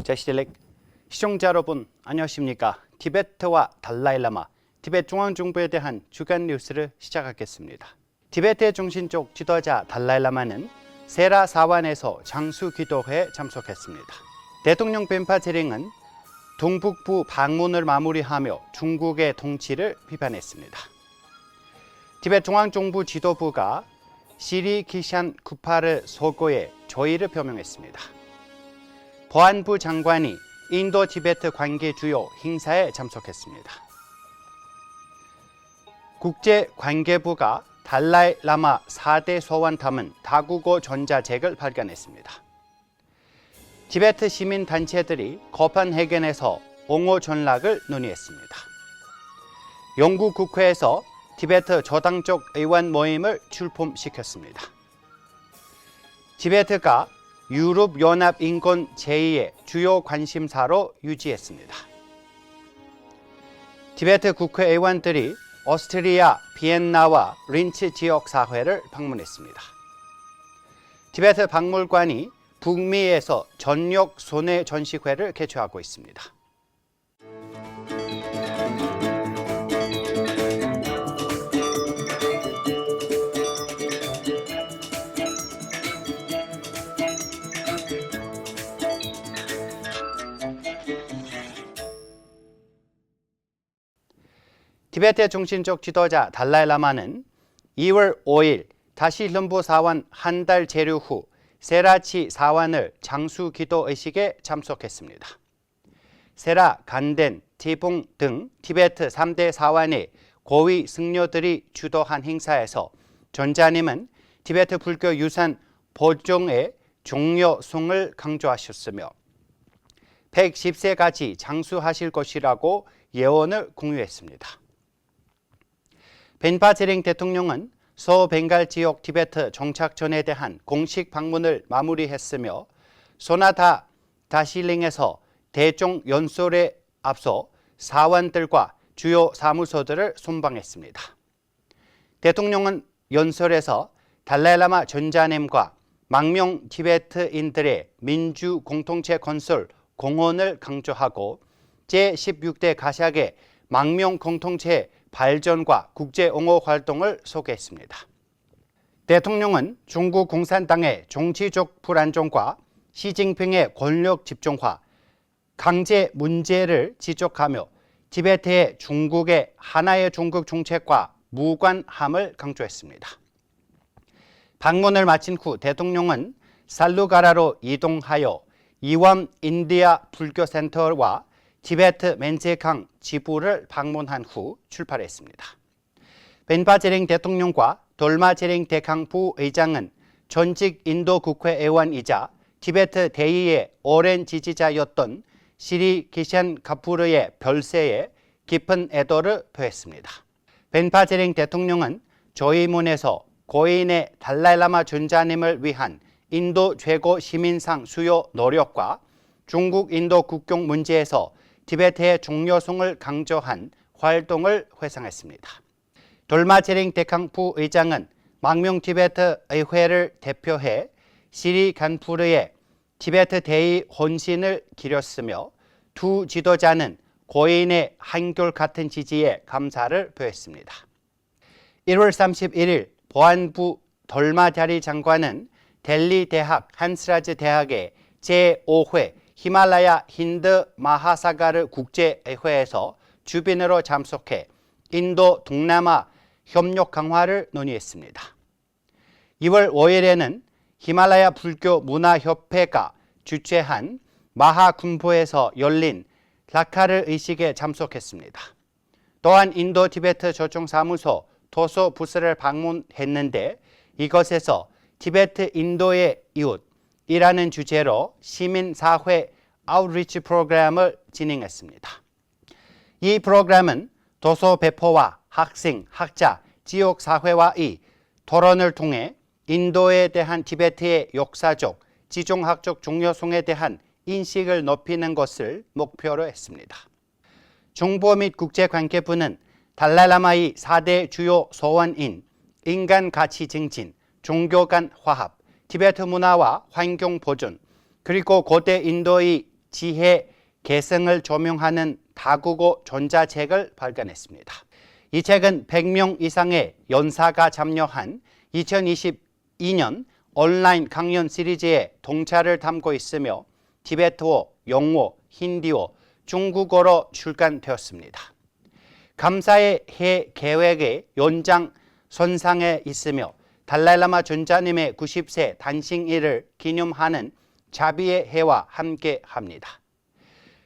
제시델렉 시청자 여러분 안녕하십니까? 티베트와 달라일라마, 티베트 중앙정부에 대한 주간 뉴스를 시작하겠습니다. 티베트의 중심적 지도자 달라일라마는 세라 사원에서 장수 기도회에 참석했습니다. 대통령 벤파 제링은 동북부 방문을 마무리하며 중국의 통치를 비판했습니다. 티베트 중앙정부 지도부가 시리 기샨 쿠파를 서거에 조의를 표명했습니다. 보안부 장관이 인도 티베트 관계 주요 행사에 참석했습니다. 국제관계부가 달라이라마 4대 소원 담은 다국어 전자책을 발간했습니다. 티베트 시민단체들이 코펜헤겐에서 옹호 전락을 논의했습니다. 영국 국회에서 티베트 저당적 의원 모임을 출범시켰습니다. 티베트가 유럽연합 인권 제2의 주요 관심사로 유지했습니다. 티베트 국회의원들이 오스트리아 비엔나와 린츠 지역사회를 방문했습니다. 티베트 박물관이 북미에서 전역 손해 전시회를 개최하고 있습니다. 티베트의 중심적 지도자 달라이라마는 2월 5일 다시 름보 사원 한 달 재류 후 세라치 사원을 장수 기도 의식에 참석했습니다. 세라, 간덴, 티붕 등 티베트 3대 사원의 고위 승려들이 주도한 행사에서 전자님은 티베트 불교 유산 보존의 중요성을 강조하셨으며 110세까지 장수하실 것이라고 예언을 공유했습니다. 벤파 제링 대통령은 서벵갈 지역 티베트 정착전에 대한 공식 방문을 마무리했으며 소나타 다실링에서 대종 연설에 앞서 사원들과 주요 사무소들을 순방했습니다. 대통령은 연설에서 달라이라마 전자님과 망명 티베트인들의 민주 공동체 건설 공헌을 강조하고 제16대 가샥의 망명 공동체 발전과 국제 옹호 활동을 소개했습니다. 대통령은 중국 공산당의 정치적 불안정과 시진핑의 권력 집중화, 강제 문제를 지적하며 티베트의 중국의 하나의 중국 정책과 무관함을 강조했습니다. 방문을 마친 후 대통령은 살루가라로 이동하여 이완 인디아 불교센터와 티베트 멘제강 지부를 방문한 후 출발했습니다. 벤파 제링 대통령과 돌마 제링 대강 부의장은 전직 인도 국회의원이자 티베트 대의의 오랜 지지자였던 시리 기샨 카푸르의 별세에 깊은 애도를 표했습니다. 벤파 제링 대통령은 조의문에서 고인의 달라이라마 전자님을 위한 인도 최고 시민상 수요 노력과 중국 인도 국경 문제에서 티베트의 중요성을 강조한 활동을 회상했습니다. 돌마 제링 대강 부의장은 망명 티베트 의회를 대표해 시리 간푸르의 티베트 대의 혼신을 기렸으며 두 지도자는 고인의 한결같은 지지에 감사를 표했습니다. 1월 31일 보안부 돌마 자리 장관은 델리 대학 한스라즈 대학의 제5회 히말라야 힌드 마하사가르 국제회의에서 주빈으로 참석해 인도 동남아 협력 강화를 논의했습니다. 2월 5일에는 히말라야 불교 문화협회가 주최한 마하군포에서 열린 라카르 의식에 참석했습니다. 또한 인도 티베트 조정사무소 도서 부스를 방문했는데 이것에서 티베트 인도의 이웃이라는 주제로 시민사회 아웃리치 프로그램을 진행했습니다. 이 프로그램은 도서 배포와 학생, 학자, 지역사회와의 토론을 통해 인도에 대한 티베트의 역사적, 지정학적 중요성에 대한 인식을 높이는 것을 목표로 했습니다. 정보 및 국제관계부는 달라이라마의 4대 주요 소원인 인간 가치 증진, 종교 간 화합, 티베트 문화와 환경 보존, 그리고 고대 인도의 지혜 계승을 조명하는 다국어 전자책을 발간했습니다. 이 책은 100명 이상의 연사가 참여한 2022년 온라인 강연 시리즈의 동차를 담고 있으며 티베트어, 영어, 힌디어, 중국어로 출간되었습니다. 감사의 해 계획의 연장선상에 있으며 달라이라마 전자님의 90세 단식일을 기념하는 자비의 해와 함께합니다.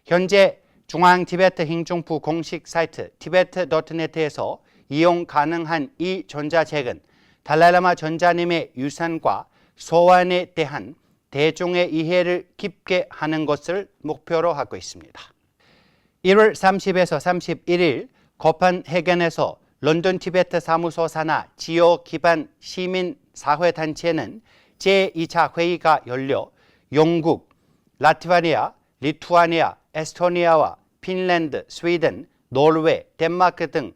현재 중앙 티베트 행정부 공식 사이트 tibet.net에서 이용 가능한 이 전자책은 달라이라마 전자님의 유산과 소원에 대한 대중의 이해를 깊게 하는 것을 목표로 하고 있습니다. 1월 30에서 31일 코펜헤겐에서 런던 티베트 사무소 산하 지역 기반 시민 사회단체는 제2차 회의가 열려 영국, 라트비아, 리투아니아, 에스토니아와 핀란드, 스웨덴, 노르웨이, 덴마크 등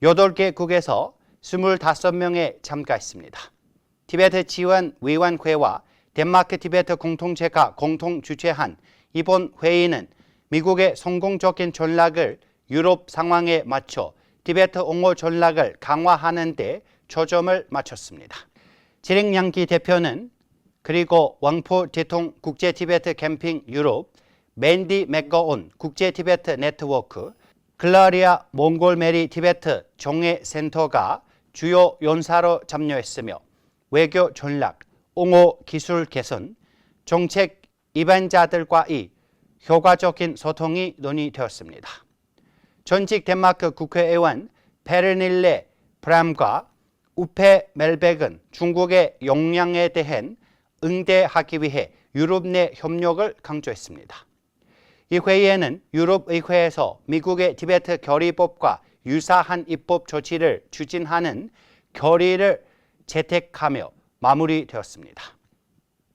8개국에서 25명에 참가했습니다. 티베트 지원위원회와 덴마크 티베트 공동체가 공동 주최한 이번 회의는 미국의 성공적인 전략을 유럽 상황에 맞춰 티베트 옹호 전략을 강화하는 데 초점을 맞췄습니다. 지링양기 대표는 그리고 왕포 대통 국제 티베트 캠핑 유럽, 맨디 맥거온 국제 티베트 네트워크, 글라리아 몽골 메리 티베트 종회센터가 주요 연사로 참여했으며 외교 전략, 옹호 기술 개선, 정책 입안자들과의 효과적인 소통이 논의되었습니다. 전직 덴마크 국회의원 페르닐레 브람과 우페 멜백은 중국의 역량에 대한 응대하기 위해 유럽 내 협력을 강조했습니다. 이 회의에는 유럽의회에서 미국의 티베트 결의법과 유사한 입법 조치를 추진하는 결의를 채택하며 마무리되었습니다.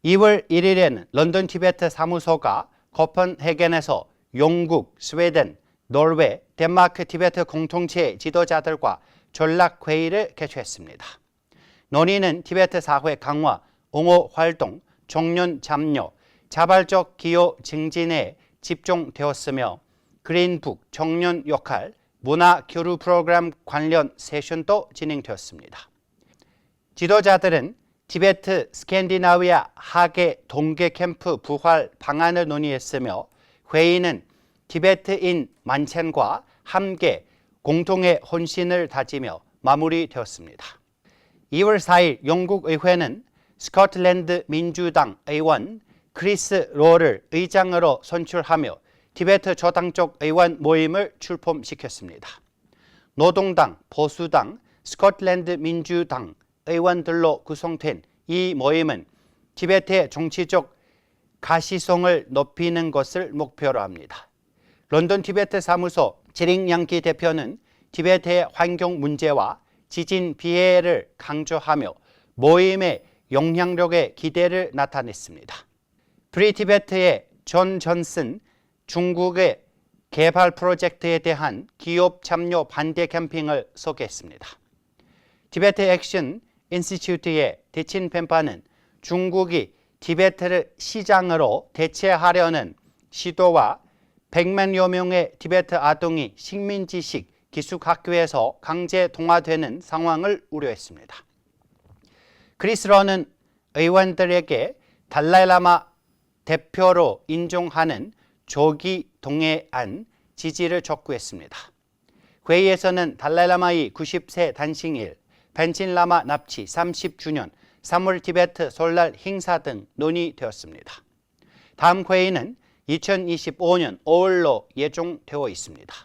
2월 1일에는 런던 티베트 사무소가 코펜헤겐에서 영국, 스웨덴, 노르웨이, 덴마크 티베트 공동체 지도자들과 전략회의를 개최했습니다. 논의는 티베트 사회 강화, 옹호 활동, 청년 참여, 자발적 기여 증진에 집중되었으며 그린북, 청년 역할, 문화 교류 프로그램 관련 세션도 진행되었습니다. 지도자들은 티베트 스캔디나비아 하계 동계 캠프 부활 방안을 논의했으며 회의는 티베트인 만찬과 함께 공동의 헌신을 다지며 마무리되었습니다. 2월 4일 영국 의회는 스코틀랜드 민주당 의원 크리스 로를 의장으로 선출하며 티베트 저당적 의원 모임을 출범시켰습니다. 노동당, 보수당, 스코틀랜드 민주당 의원들로 구성된 이 모임은 티베트의 정치적 가시성을 높이는 것을 목표로 합니다. 런던 티베트 사무소 지링양기 대표는 티베트의 환경 문제와 지진 피해를 강조하며 모임의 영향력에 기대를 나타냈습니다. 프리티베트의 존 존슨 중국의 개발 프로젝트에 대한 기업 참여 반대 캠핑을 소개했습니다. 티베트 액션 인스티튜트의 대친 펜파는 중국이 티베트를 시장으로 대체하려는 시도와 100만여 명의 티베트 아동이 식민지식 기숙학교에서 강제 동화되는 상황을 우려했습니다. 크리스 로는 의원들에게 달라이라마 대표로 인정하는 조기 동해안 지지를 촉구했습니다. 회의에서는 달라이라마의 90세 단식일, 펜신라마 납치 30주년, 3월 티베트 설날 행사 등 논의되었습니다. 다음 회의는 2025년 5월로 예정되어 있습니다.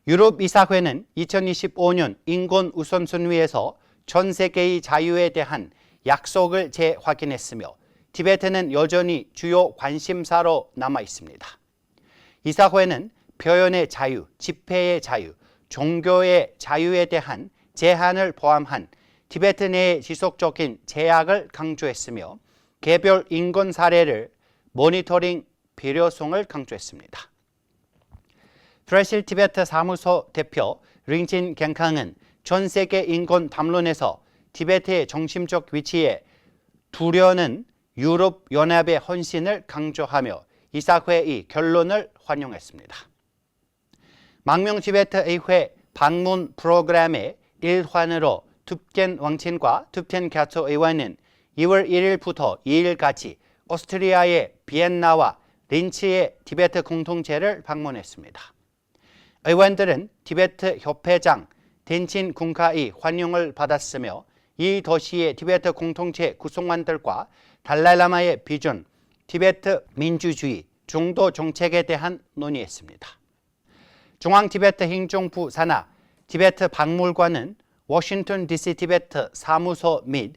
유럽 이사회는 2025년 인권 우선순위에서 전 세계의 자유에 대한 약속을 재확인했으며 티베트는 여전히 주요 관심사로 남아 있습니다. 이사회는 표현의 자유, 집회의 자유, 종교의 자유에 대한 제한을 포함한 티베트 내의 지속적인 제약을 강조했으며 개별 인권 사례를 모니터링 필요성을 강조했습니다. 브라질 티베트 사무소 대표 링진 갱캉은 전 세계 인권 담론에서 티베트의 중심적 위치에 두려는 유럽 연합의 헌신을 강조하며 이사회의 결론을 환영했습니다. 망명티베트의회 방문 프로그램의 일환으로 툭텐 왕친과 툭텐 갸초 의원은 2월 1일부터 2일까지 오스트리아의 비엔나와 린츠의 티베트 공동체를 방문했습니다. 의원들은 티베트 협회장 덴친 군카의 환영을 받았으며 이 도시의 티베트 공동체 구성원들과 달라이라마의 비전, 티베트 민주주의, 중도 정책에 대한 논의했습니다. 중앙 티베트 행정부 산하 티베트 박물관은 워싱턴 DC 티베트 사무소 및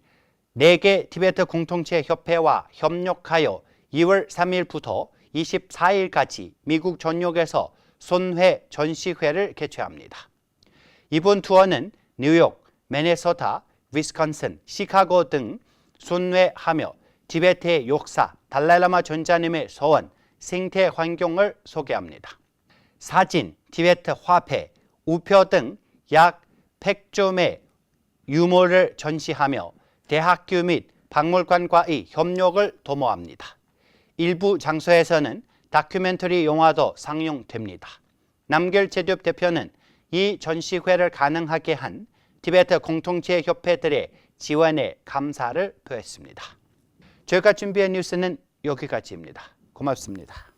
4개 티베트 공동체 협회와 협력하여 2월 3일부터 24일까지 미국 전역에서 손회 전시회를 개최합니다. 이번 투어는 뉴욕, 미네소타, 위스콘신, 시카고 등 순회하며 티베트의 역사, 달라이라마 전자님의 소원, 생태 환경을 소개합니다. 사진, 티베트 화폐, 우표 등 약 100점의 유물을 전시하며 대학교 및 박물관과의 협력을 도모합니다. 일부 장소에서는 다큐멘터리 영화도 상영됩니다. 남결제둡 대표는 이 전시회를 가능하게 한 티베트 공동체 협회들의 지원에 감사를 표했습니다. 저희가 준비한 뉴스는 여기까지입니다. 고맙습니다.